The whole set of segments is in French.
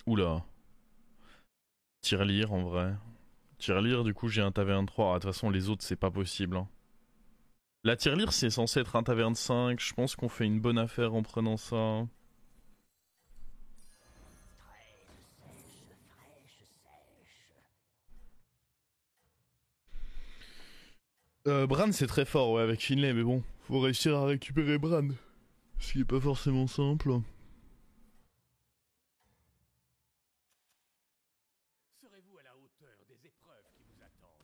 Oula. Tirelire en vrai. Tirelire, du coup j'ai un taverne 3. Ah, de toute façon, les autres, c'est pas possible, hein. La tirelire, c'est censé être un taverne 5. Je pense qu'on fait une bonne affaire en prenant ça. Bran, c'est très fort, ouais, avec Finlay, mais bon, faut réussir à récupérer Bran. Ce qui est pas forcément simple. Serez-vous à la hauteur des épreuves qui vous attendent?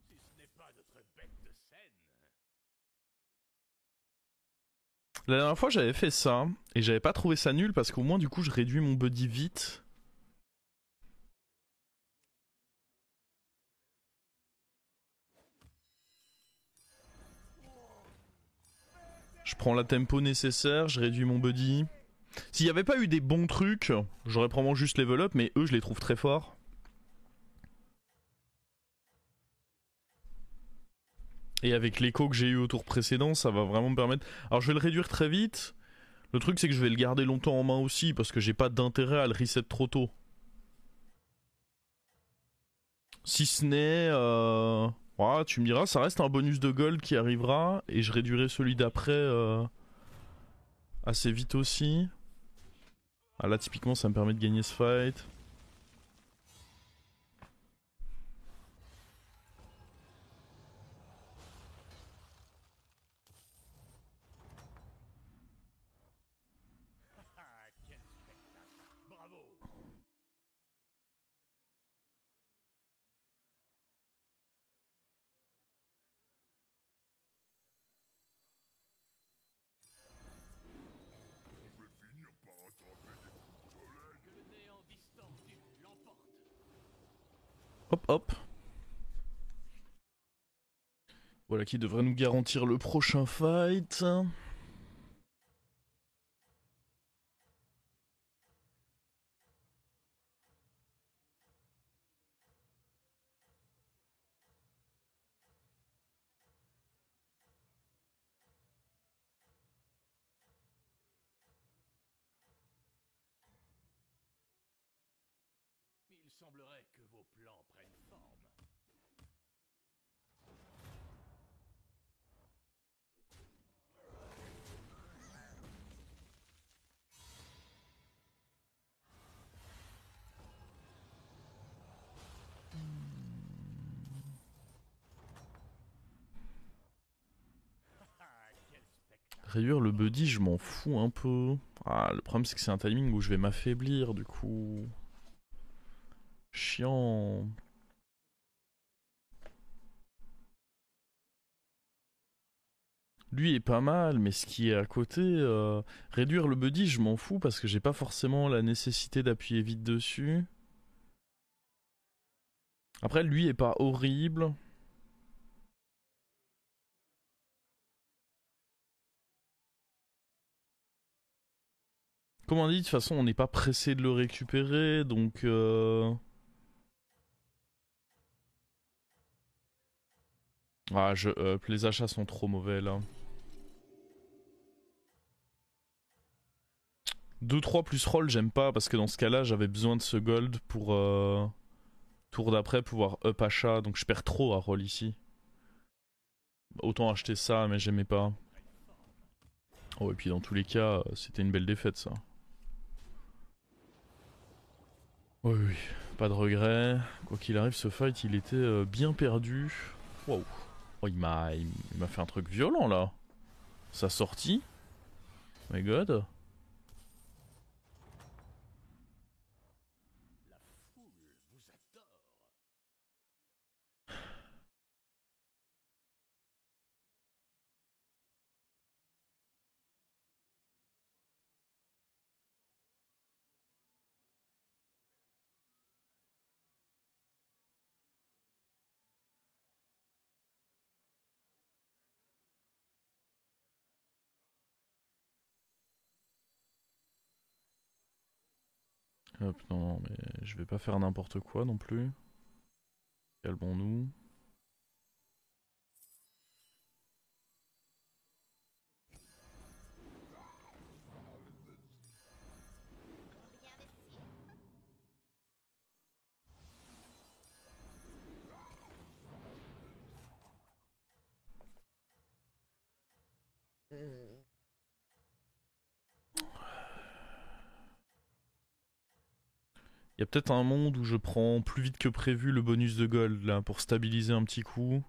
Si ce n'est pas notre bête de scène. La dernière fois, j'avais fait ça, et j'avais pas trouvé ça nul parce qu'au moins, du coup, je réduis mon buddy vite. Je prends la tempo nécessaire, je réduis mon buddy. S'il n'y avait pas eu des bons trucs, j'aurais probablement juste level up, mais eux, je les trouve très forts. Et avec l'écho que j'ai eu au tour précédent, ça va vraiment me permettre... Alors, je vais le réduire très vite. Le truc, c'est que je vais le garder longtemps en main aussi, parce que j'ai pas d'intérêt à le reset trop tôt. Si ce n'est... Ouais, tu me diras, ça reste un bonus de gold qui arrivera, et je réduirai celui d'après assez vite aussi. Ah, là, typiquement, ça me permet de gagner ce fight. Ah, quel spectacle! Bravo! Que le néant distordu l'emporte. Hop, hop. Voilà qui devrait nous garantir le prochain fight. Il semblerait que vos plans prennent forme. Ah, quel spectacle! Réduire le buddy, je m'en fous un peu. Ah, le problème c'est que c'est un timing où je vais m'affaiblir du coup. Chiant. Lui est pas mal, mais ce qui est à côté, réduire le buddy, je m'en fous parce que j'ai pas forcément la nécessité d'appuyer vite dessus. Après, lui est pas horrible. Comme on dit, de toute façon, on n'est pas pressé de le récupérer, donc... Ah, je up, les achats sont trop mauvais là. 2-3 plus roll, j'aime pas parce que dans ce cas-là, j'avais besoin de ce gold pour tour d'après pouvoir up achat, donc je perds trop à roll ici. Autant acheter ça, mais j'aimais pas. Oh, et puis dans tous les cas, c'était une belle défaite ça. Oui, oui, pas de regret. Quoi qu'il arrive, ce fight, il était bien perdu. Wow. Oh, il m'a fait un truc violent là. Sa sortie. My god. La foule vous adore. Hop, non, mais je vais pas faire n'importe quoi non plus. Calmons-nous. Il y a peut-être un monde où je prends plus vite que prévu le bonus de gold là pour stabiliser un petit coup.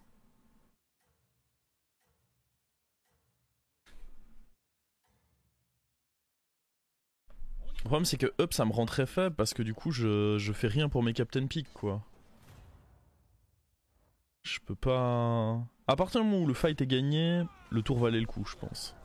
Le problème c'est que up ça me rend très faible parce que du coup je fais rien pour mes Captain Peak quoi. Je peux pas... À partir du moment où le fight est gagné, le tour valait le coup je pense.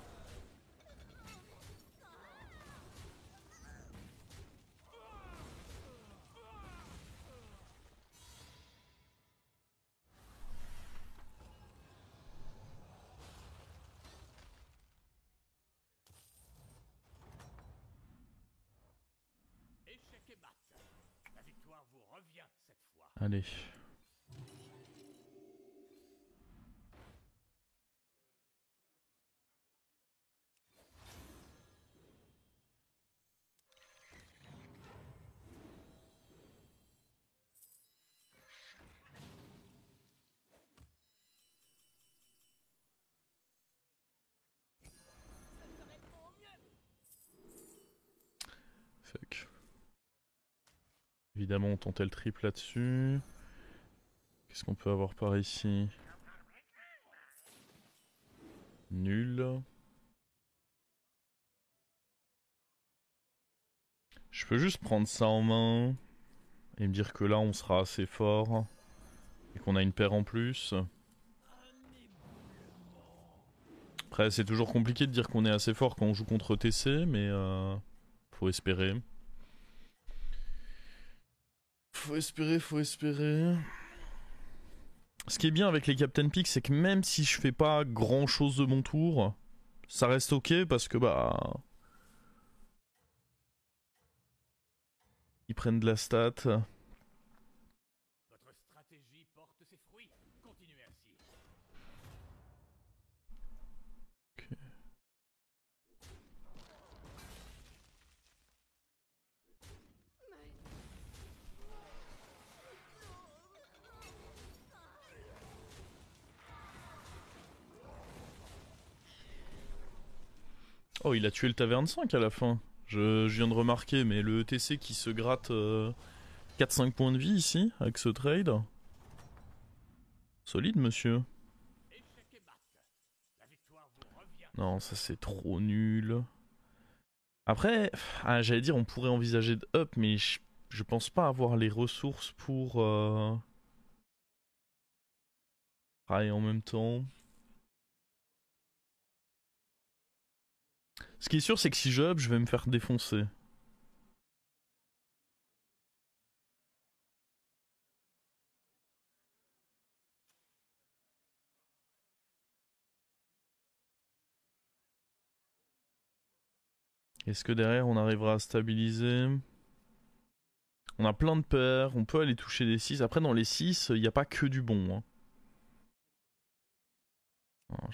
Échec et mat. La victoire vous revient cette fois. Allez. Fuck. Évidemment on tentait le triple là-dessus. Qu'est-ce qu'on peut avoir par ici? Nul. Je peux juste prendre ça en main et me dire que là on sera assez fort et qu'on a une paire en plus. Après c'est toujours compliqué de dire qu'on est assez fort quand on joue contre TC mais faut espérer. Faut espérer, faut espérer. Ce qui est bien avec les Captain Peak c'est que même si je fais pas grand chose de mon tour, ça reste ok parce que bah... Ils prennent de la stat. Votre stratégie porte ses fruits. Continuez ainsi. Okay. Oh, il a tué le Taverne 5 à la fin. Je viens de remarquer, mais le ETC qui se gratte 4-5 points de vie ici, avec ce trade. Solide, monsieur. Échec et mat. La victoire vous revient. Non, ça c'est trop nul. Après, j'allais dire, on pourrait envisager de up, mais je pense pas avoir les ressources pour... et en même temps... Ce qui est sûr, c'est que si je up, je vais me faire défoncer. Est-ce que derrière on arrivera à stabiliser? On a plein de paires, on peut aller toucher des 6. Après dans les 6, il n'y a pas que du bon. Hein.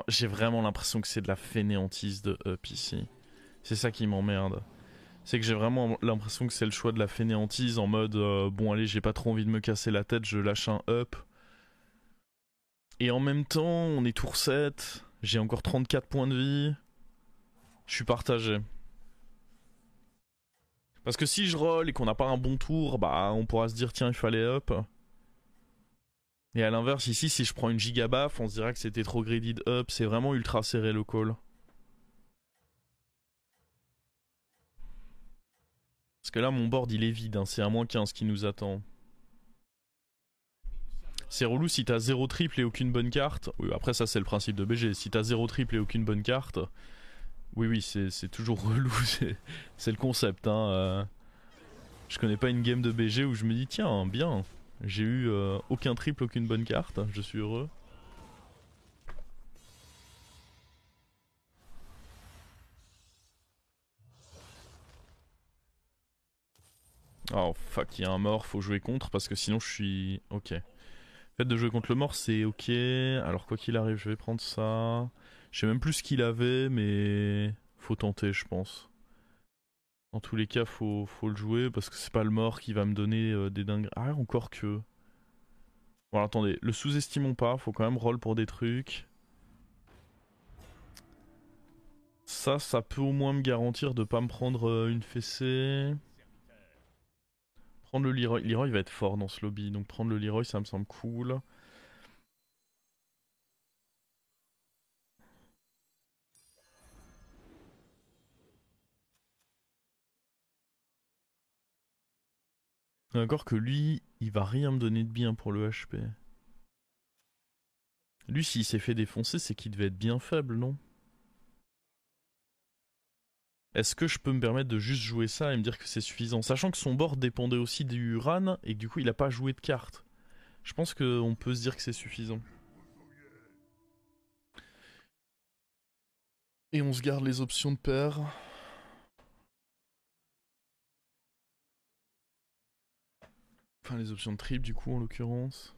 J'ai vraiment l'impression que c'est de la fainéantise de up ici. C'est ça qui m'emmerde. C'est que j'ai vraiment l'impression que c'est le choix de la fainéantise en mode bon allez j'ai pas trop envie de me casser la tête, je lâche un up. Et en même temps on est tour 7, j'ai encore 34 points de vie. Je suis partagé. Parce que si je roll et qu'on n'a pas un bon tour, bah on pourra se dire tiens il fallait up. Et à l'inverse ici si je prends une giga baffe on se dira que c'était trop greedy de up, c'est vraiment ultra serré le call. Parce que là mon board il est vide, hein. C'est un -15 qui nous attend. C'est relou si t'as 0 triple et aucune bonne carte. Oui, après ça c'est le principe de BG. Si t'as 0 triple et aucune bonne carte, oui c'est toujours relou. C'est le concept. Hein. Je connais pas une game de BG où je me dis tiens bien, j'ai eu aucun triple, aucune bonne carte, je suis heureux. Oh fuck, il y a un mort, faut jouer contre parce que sinon je suis... Ok. Le fait de jouer contre le mort c'est ok. Alors quoi qu'il arrive je vais prendre ça. Je sais même plus ce qu'il avait mais... Faut tenter je pense. En tous les cas faut le jouer parce que c'est pas le mort qui va me donner des dingues. Ah encore que... Bon attendez, le sous-estimons pas, faut quand même roll pour des trucs. Ça peut au moins me garantir de pas me prendre une fessée. Prendre le Leroy. Leroy va être fort dans ce lobby, donc prendre le Leroy ça me semble cool. Et encore que lui, il va rien me donner de bien pour le HP. Lui, s'il s'est fait défoncer, c'est qu'il devait être bien faible, non? Est-ce que je peux me permettre de juste jouer ça et me dire que c'est suffisant? Sachant que son board dépendait aussi du Ran et que du coup il a pas joué de cartes. Je pense qu'on peut se dire que c'est suffisant. Et on se garde les options de paire. Enfin les options de trip du coup en l'occurrence.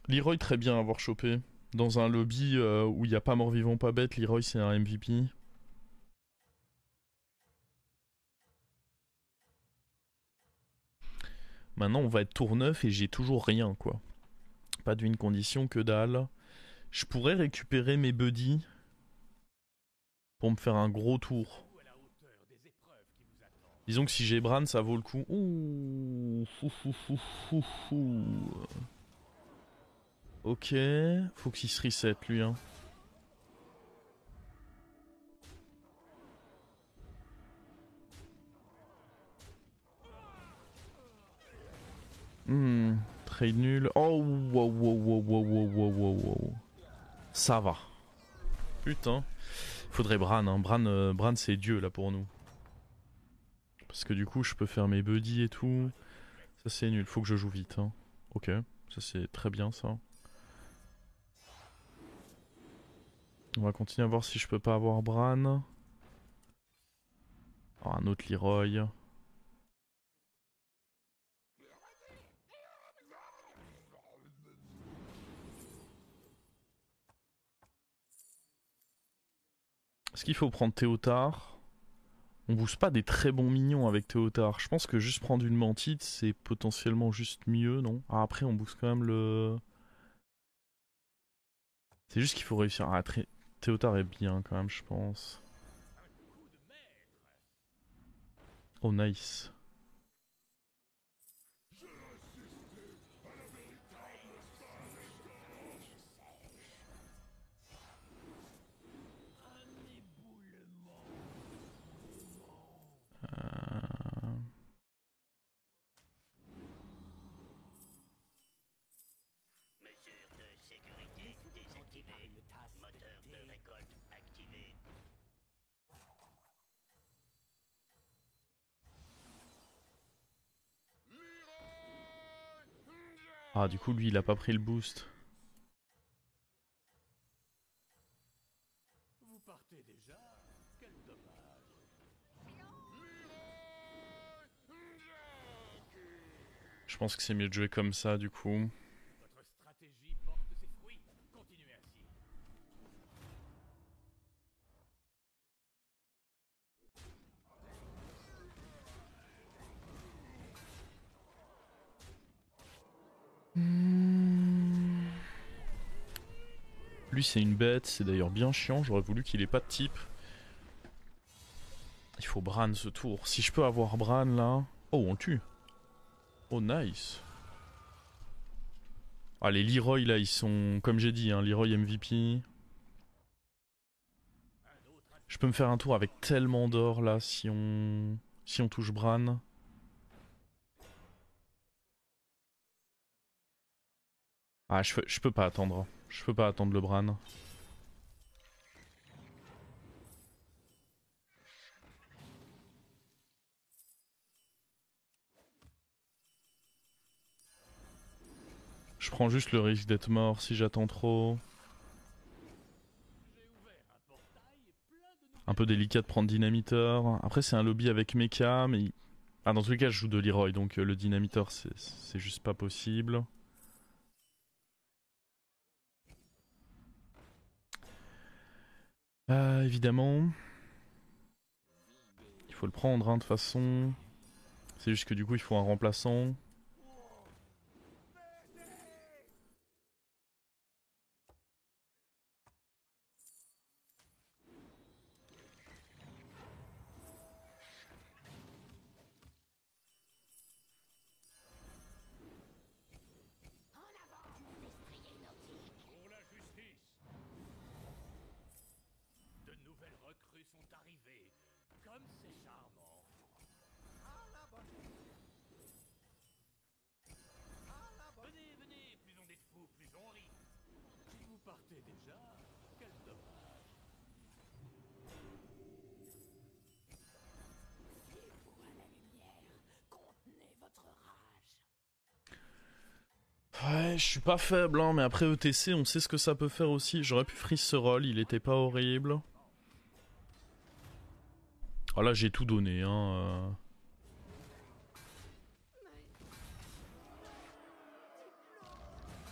Leroy très bien à avoir chopé. Dans un lobby où il n'y a pas mort vivant pas bête, Leroy c'est un MVP. Maintenant on va être tour 9 et j'ai toujours rien quoi. Pas de win condition, que dalle. Je pourrais récupérer mes buddies pour me faire un gros tour. Disons que si j'ai Bran, ça vaut le coup. Ouh, ok, faut qu'il se reset lui. Hein. Trade nul. Oh, wow, wow, wow, wow, wow, wow, wow, wow. Ça va. Putain. Faudrait Bran, hein. Bran c'est Dieu là pour nous. Parce que du coup, je peux faire mes buddies et tout. Ça c'est nul, faut que je joue vite. Hein. Ok, ça c'est très bien ça. On va continuer à voir si je peux pas avoir Bran. Oh, un autre Leroy. Est-ce qu'il faut prendre Théotard? On booste pas des très bons minions avec Théotard. Je pense que juste prendre une mantite, c'est potentiellement juste mieux, non? Ah, après, on booste quand même le... C'est juste qu'il faut réussir. Ah, Théotard est bien quand même, je pense. Oh, nice. Euh... Ah, du coup, lui, il a pas pris le boost. Vous partez déjà? Quel dommage. Je pense que c'est mieux de jouer comme ça, du coup. Votre stratégie porte ses fruits. Continuez ainsi. Lui, c'est une bête. C'est d'ailleurs bien chiant. J'aurais voulu qu'il ait pas de type. Il faut Bran ce tour. Si je peux avoir Bran là... Oh, on le tue. Oh, nice. Ah, les Leroy là, ils sont, comme j'ai dit, hein, Leroy MVP. Je peux me faire un tour avec tellement d'or là si on touche Bran. Ah, je peux pas attendre. Je peux pas attendre le Bran. Je prends juste le risque d'être mort si j'attends trop. Un peu délicat de prendre Dynamiteur. Après, c'est un lobby avec Mecha, mais. Ah, dans tous les cas, je joue de Leroy, donc le Dynamiteur, c'est juste pas possible. Évidemment. Il faut le prendre, hein, de toute façon. C'est juste que du coup, il faut un remplaçant. Ouais, je suis pas faible, hein, mais après ETC, on sait ce que ça peut faire aussi. J'aurais pu freeze ce roll, il était pas horrible. Ah là, j'ai tout donné, hein.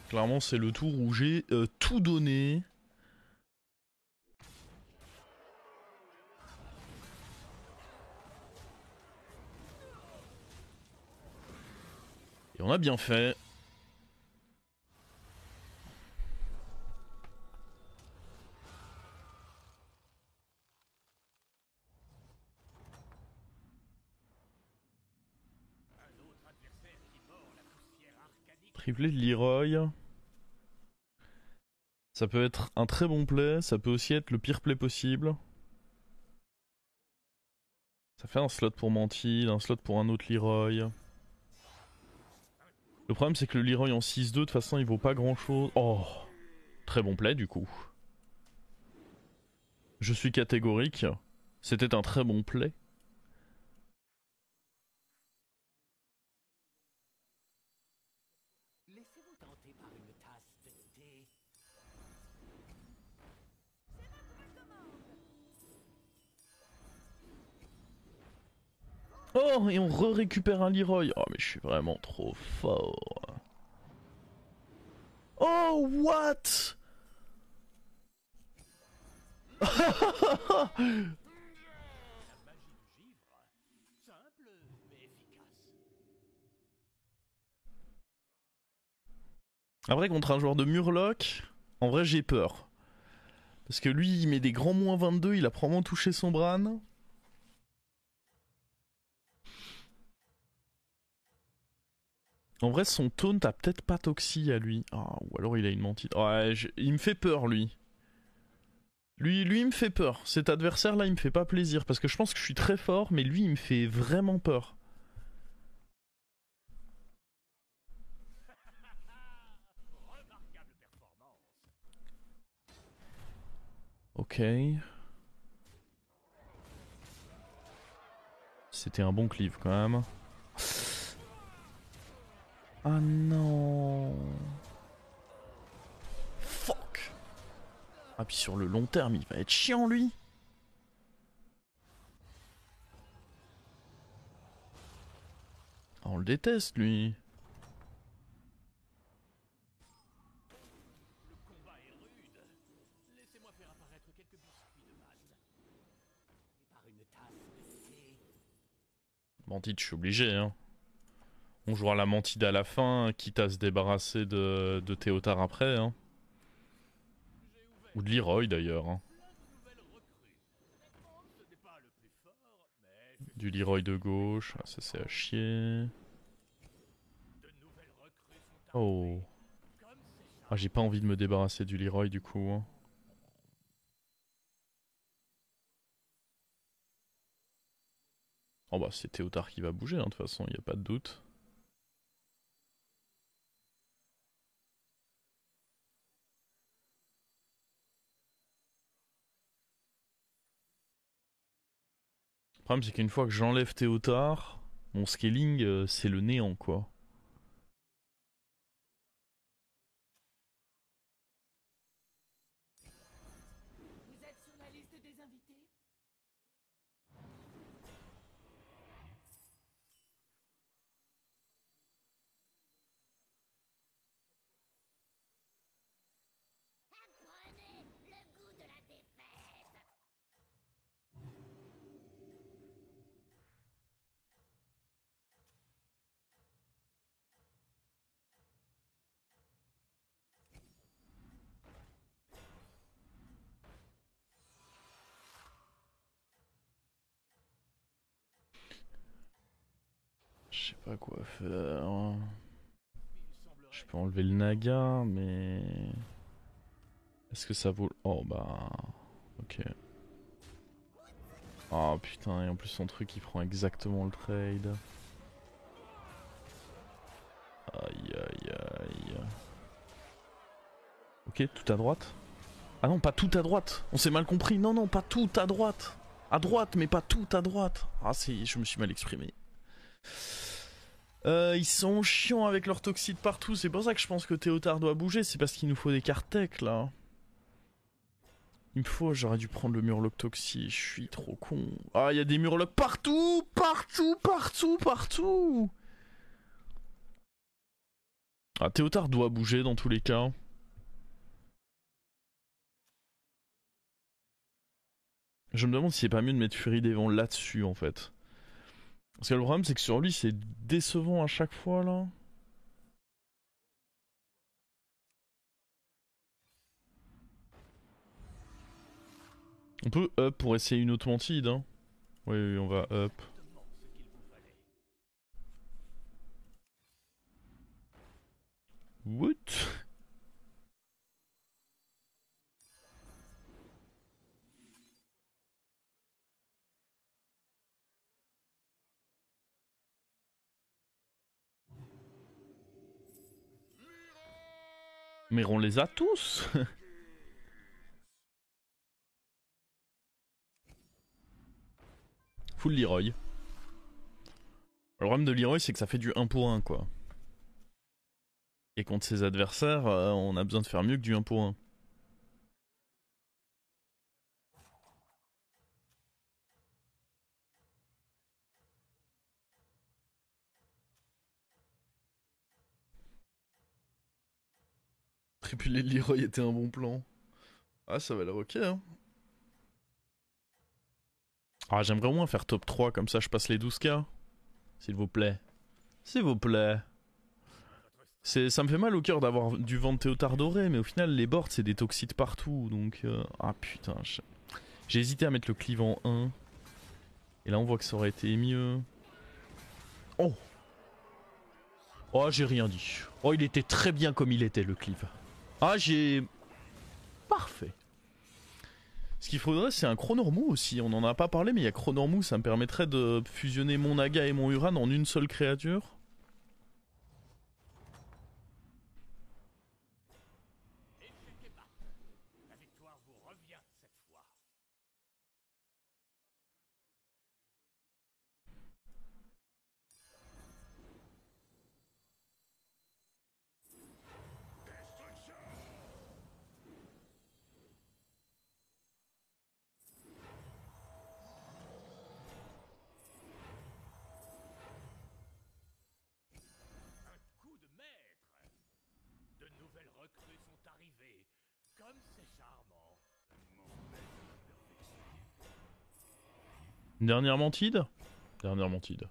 Clairement, c'est le tour où j'ai tout donné. Et on a bien fait. Triplé de Leroy. Ça peut être un très bon play, ça peut aussi être le pire play possible. Ça fait un slot pour Mantille, un slot pour un autre Leroy. Le problème c'est que le Leroy en 6-2, de toute façon il vaut pas grand chose. Oh, très bon play du coup. Je suis catégorique. C'était un très bon play. Laissez-vous tenter par une tasse de thé. Oh, et on récupère un Leroy. Oh, mais je suis vraiment trop fort. Oh, what? La magie du givre. Simple mais efficace. Après, contre un joueur de Murloc, en vrai, j'ai peur. Parce que lui, il met des grands moins 22, il a probablement touché son Bran. En vrai, son taunt a peut-être pas Toxie à lui. Ah, ou alors il a une mentite. Ouais, il me fait peur, lui. Lui, il me fait peur. Cet adversaire-là, il me fait pas plaisir. Parce que je pense que je suis très fort, mais lui, il me fait vraiment peur. Remarquable performance. Ok. C'était un bon cleave quand même. Ah non. Fuck. Ah puis sur le long terme, il va être chiant lui. Ah, on le déteste lui. Le combat est rude. Laissez-moi faire apparaître quelques biscuits de base. Et par une tasse de thé. Mantide, je suis obligé hein. On jouera la Mantide à la fin, quitte à se débarrasser de Théotard après hein. Ou de Leroy d'ailleurs hein. Du Leroy de gauche, ah, ça c'est à chier. Oh. Ah j'ai pas envie de me débarrasser du Leroy du coup hein. Oh bah c'est Théotard qui va bouger hein, de toute façon, y a pas de doute. Le problème c'est qu'une fois que j'enlève Théotard, mon scaling c'est le néant quoi. Vous êtes sur la liste des invités? Apprenez le goût de la défaite. Je sais pas quoi faire. Je peux enlever le Naga, mais... Est-ce que ça vaut... Oh bah... Ok. Oh putain, et en plus son truc il prend exactement le trade. Aïe aïe aïe. Ok, tout à droite. Ah non, pas tout à droite. On s'est mal compris. Non, non, pas tout à droite. À droite, mais pas tout à droite. Ah si, je me suis mal exprimé. Ils sont chiants avec leur toxide partout, c'est pour ça que je pense que Théotard doit bouger, c'est parce qu'il nous faut des cartes tech là. Il me faut, j'aurais dû prendre le murloc toxi, je suis trop con. Ah, il y a des murlocs partout, partout, partout, partout. Ah, Théotard doit bouger dans tous les cas. Je me demande si c'est pas mieux de mettre Fury des Vents là-dessus en fait. Parce que le problème c'est que sur lui c'est décevant à chaque fois là. On peut up pour essayer une autre mantide hein. Oui, oui, on va up. What? Mais on les a tous. Full Leroy. Le problème de Leroy c'est que ça fait du 1 pour 1 quoi. Et contre ses adversaires, on a besoin de faire mieux que du 1 pour 1. Tripuler Leroy était un bon plan. Ah, ça va l'air ok hein. Ah, j'aimerais au moins faire top 3, comme ça je passe les 12K. S'il vous plaît. S'il vous plaît. Ça me fait mal au cœur d'avoir du vent de Théotard doré, mais au final les boards c'est des toxides partout, donc... Ah putain, j'ai hésité à mettre le cleave en 1. Et là on voit que ça aurait été mieux. Oh. Oh, j'ai rien dit. Oh, il était très bien comme il était le cleave. Ah, j'ai... Parfait. Ce qu'il faudrait c'est un Chronormou aussi, on en a pas parlé mais il y a Chronormou, ça me permettrait de fusionner mon Naga et mon Uran en une seule créature. La victoire vous revient cette fois. Un coup de maître. De nouvelles recrues sont arrivées. Comme c'est charmant. Une dernière mantide? Dernière mantide.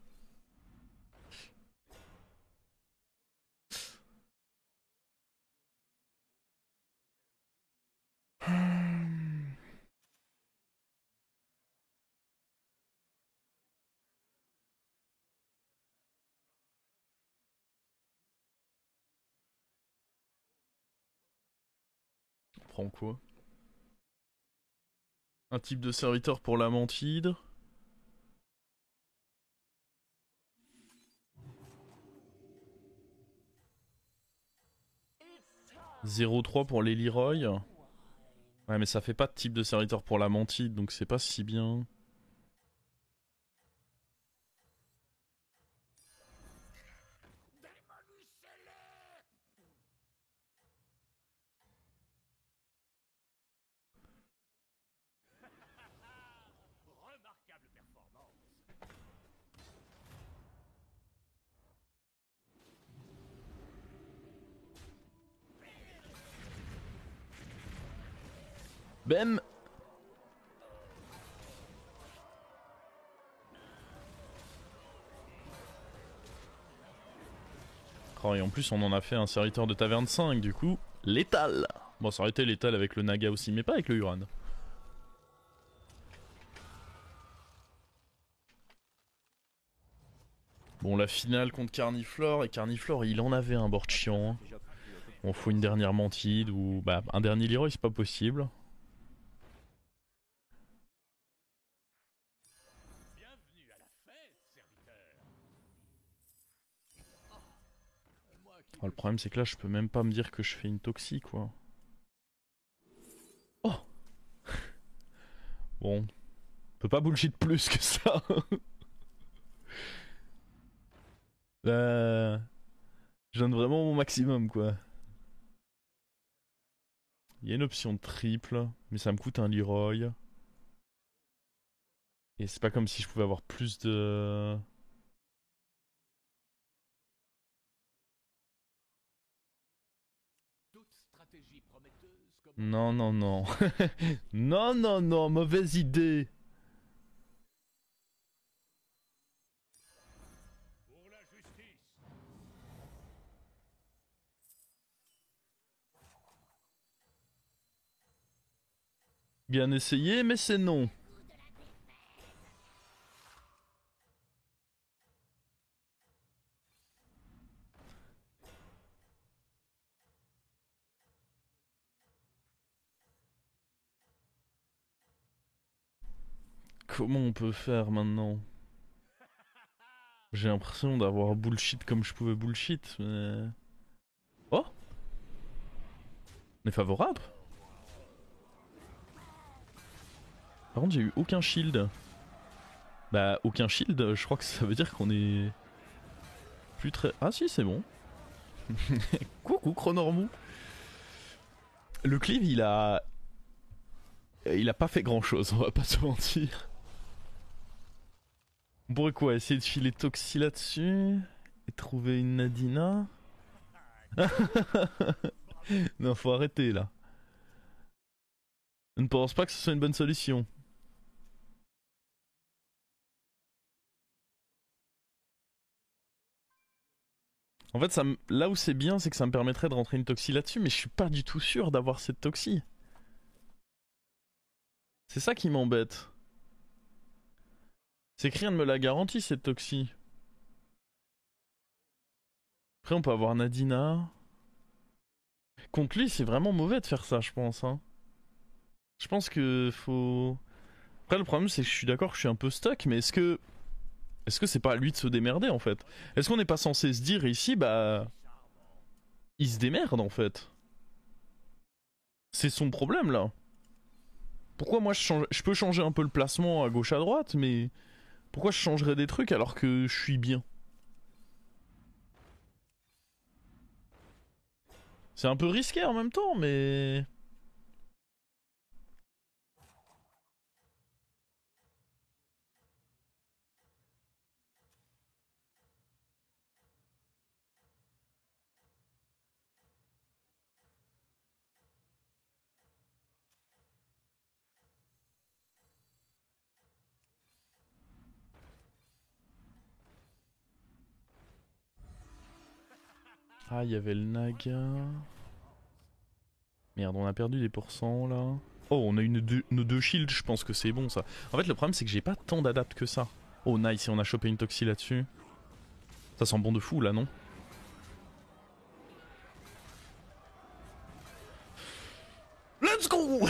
On prend quoi? Un type de serviteur pour la mantide. 0,3 pour les Leroy. Ouais mais ça fait pas de type de serviteur pour la mantide, donc c'est pas si bien. Remarquable performance. Bem. Oh, et en plus on en a fait un serviteur de taverne 5 du coup. Létal. Bon ça aurait été létal avec le Naga aussi mais pas avec le Uran. Bon la finale contre Carniflore, et Carniflore il en avait un board chiant. On faut une dernière mantide ou bah un dernier Leroy c'est pas possible. Bienvenue à la fête, serviteur. Oh, le problème c'est que là je peux même pas me dire que je fais une toxie quoi. Oh. Bon. On peut pas bullshit plus que ça. Je donne vraiment mon maximum quoi. Il y a une option triple, mais ça me coûte un Leroy. Et c'est pas comme si je pouvais avoir plus de... Toute stratégie prometteuse comme Non, non, non. Non, non, non, mauvaise idée. pour la justice. Bien essayé, mais c'est non. Comment on peut faire maintenant? J'ai l'impression d'avoir bullshit comme je pouvais bullshit, mais... Oh! On est favorable? Par contre, j'ai eu aucun shield. Bah, aucun shield, je crois que ça veut dire qu'on est... plus très... Ah si, c'est bon. Coucou, Chronormou. Le cleave, il a... Il a pas fait grand chose, on va pas se mentir. On pourrait quoi? Essayer de filer Toxi là-dessus? Et trouver une Nadina? Non, faut arrêter là. Je ne pense pas que ce soit une bonne solution. En fait, là où c'est bien, c'est que ça me permettrait de rentrer une Toxi là-dessus, mais je suis pas du tout sûr d'avoir cette Toxi. C'est ça qui m'embête. C'est que rien ne me la garantit cette Toxi. Après, on peut avoir Nadina. Contre lui, c'est vraiment mauvais de faire ça, je pense. Hein. Je pense que faut... Après, le problème, c'est que je suis d'accord que je suis un peu stuck, mais est-ce que... Est-ce que c'est pas à lui de se démerder, en fait? Est-ce qu'on n'est pas censé se dire ici, bah... Il se démerde, en fait. C'est son problème, là. Pourquoi moi, je peux changer un peu le placement à gauche à droite, mais... Pourquoi je changerais des trucs alors que je suis bien? C'est un peu risqué en même temps, mais... Ah, il y avait le Naga... Merde, on a perdu des pourcents là. Oh, on a nos deux shields, je pense que c'est bon ça. En fait, le problème c'est que j'ai pas tant d'adaptes que ça. Oh, nice, et on a chopé une Toxi là-dessus. Ça sent bon de fou là, non? Let's go.